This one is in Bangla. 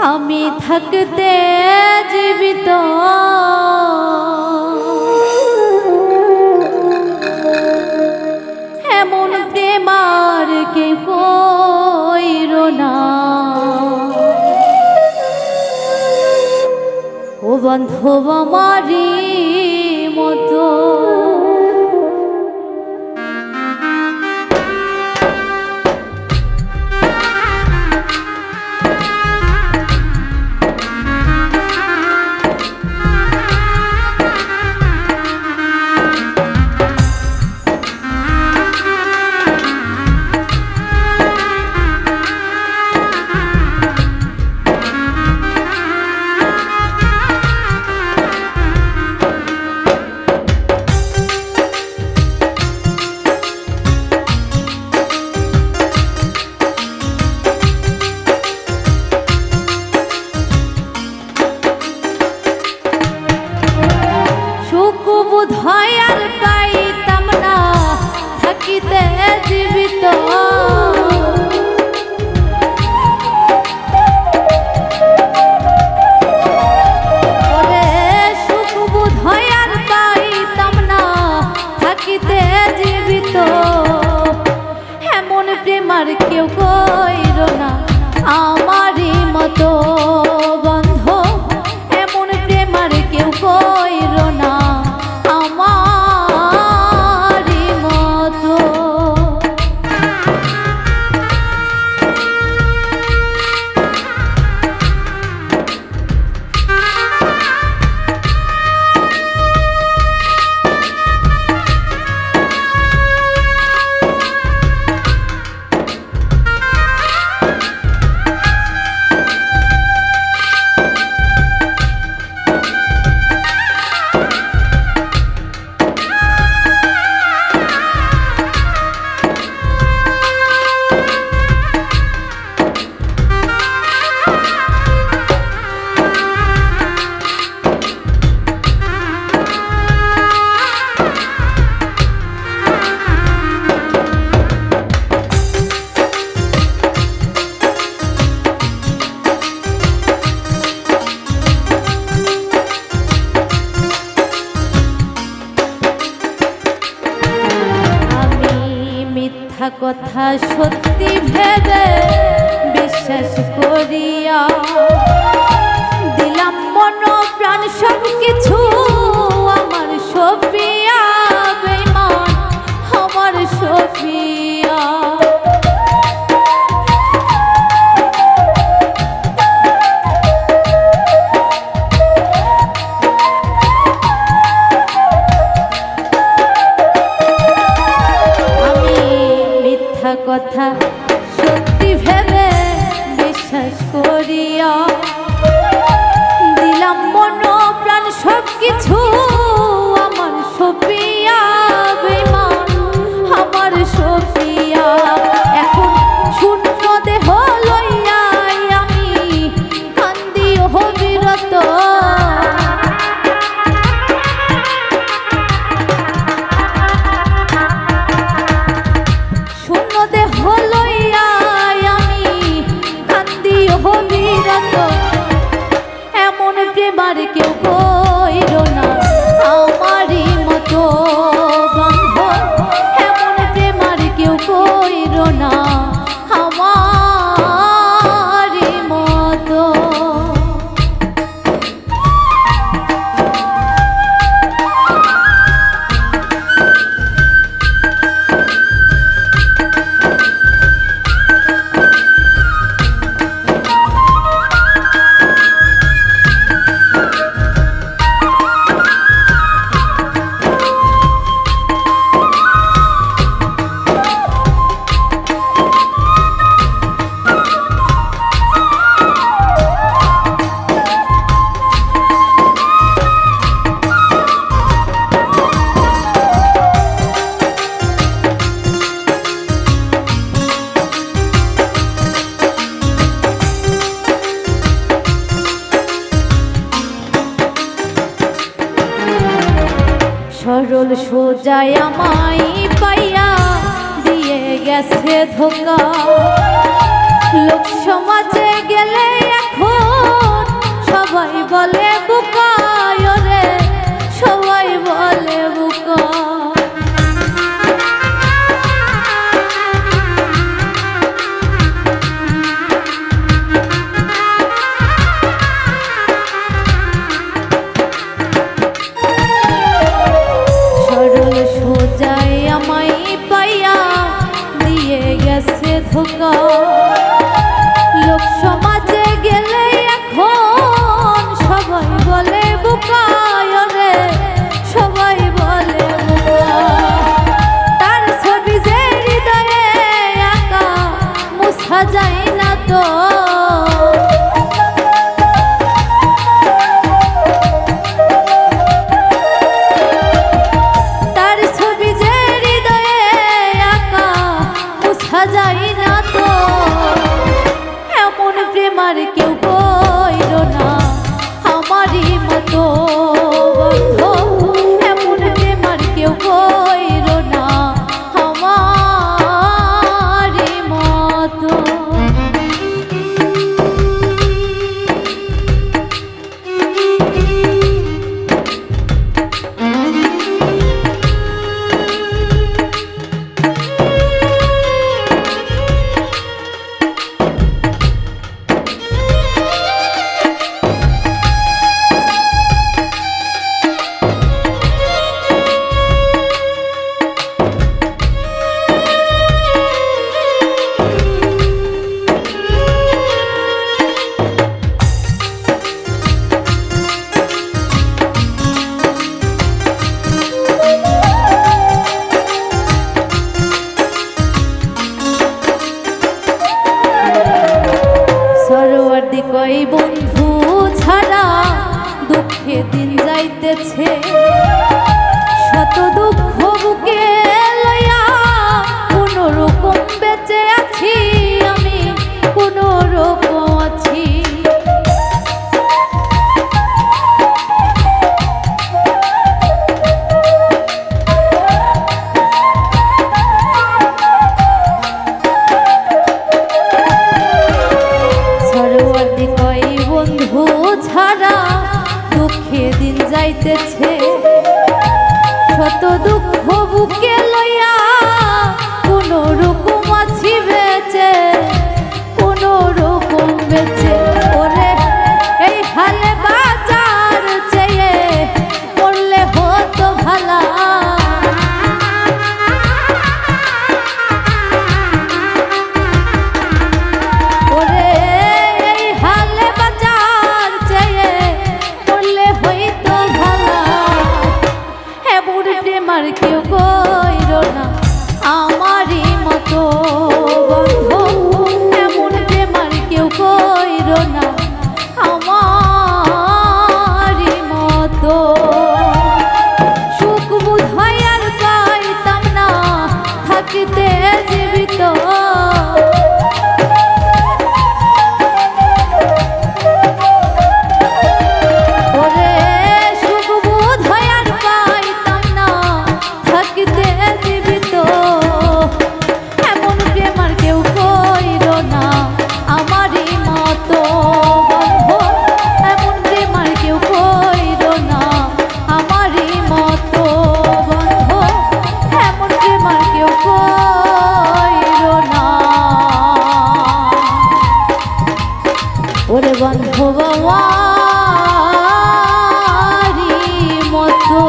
আমি থাকতে জীবিত এমন প্রেম আর কে কইরো না। ও বন্ধু আমারই মতো বোধহয় আর পাইতাম না থাকিতে জীবিত। ওরে সুখ বোধহয় আর পাইতাম না থাকিতে জীবিত এমন প্রেম আর কেউ কইরো না আমারই মতো। বন্ধু এমন প্রেম আর কেউ কইরো না আমারই মতো। কথা সত্যি ভেবে বিশ্বাস করিয়া দিলাম মন প্রাণ সব কিছু আমার সফিয়া বেঈমান আমার সফিয়া। কথা সত্যি ভেবে বিশ্বাস করিয়া দিলাম মন প্রাণ সব কিছু আমার সফিয়া বেঈমান আমার সফিয়া। এখন শূন্য দেহ লইয়া আমি কান্দি অবিরত এমন প্রেম আর কেউ কইরো না আমারই মতো। বন্ধু এমন প্রেম আর কেউ কইরো না আমারই মতো। সরল সোজায় আমায় পাইয়া দিয়ে গেছে ধোকা। লোক সমাজে গেলে এখন আর কেউ কইর না আমারই মতো বন্ধু, এমন প্রেম আর কেউ কইর না আমারই মতো। কই বন্ধু ছাড়া দুঃখে দিন যাইতেছে, শত দুঃখ বুকে লইয়া কোনো রকম বেঁচে আছি আমি, কোনো রকম আছি। ছাড়া দুঃখে দিন যাইতেছে, শত দুঃখ বুকে লইয়া কোনো রকম আছি বেঁচে, কোনো রকম বেঁচে। ওরে এই হালে বাজার চেয়ে পড়লে হতো ভালা, আর কেউ কইর না আমারই মতো বন্ধু, এমন প্রেম আর কেউ কইর না আমারই মতো। সুখ বোধ হয় আর পাইতাম না থাকিতে জীবিত, ওরে বন্ধু বাবারি মতো।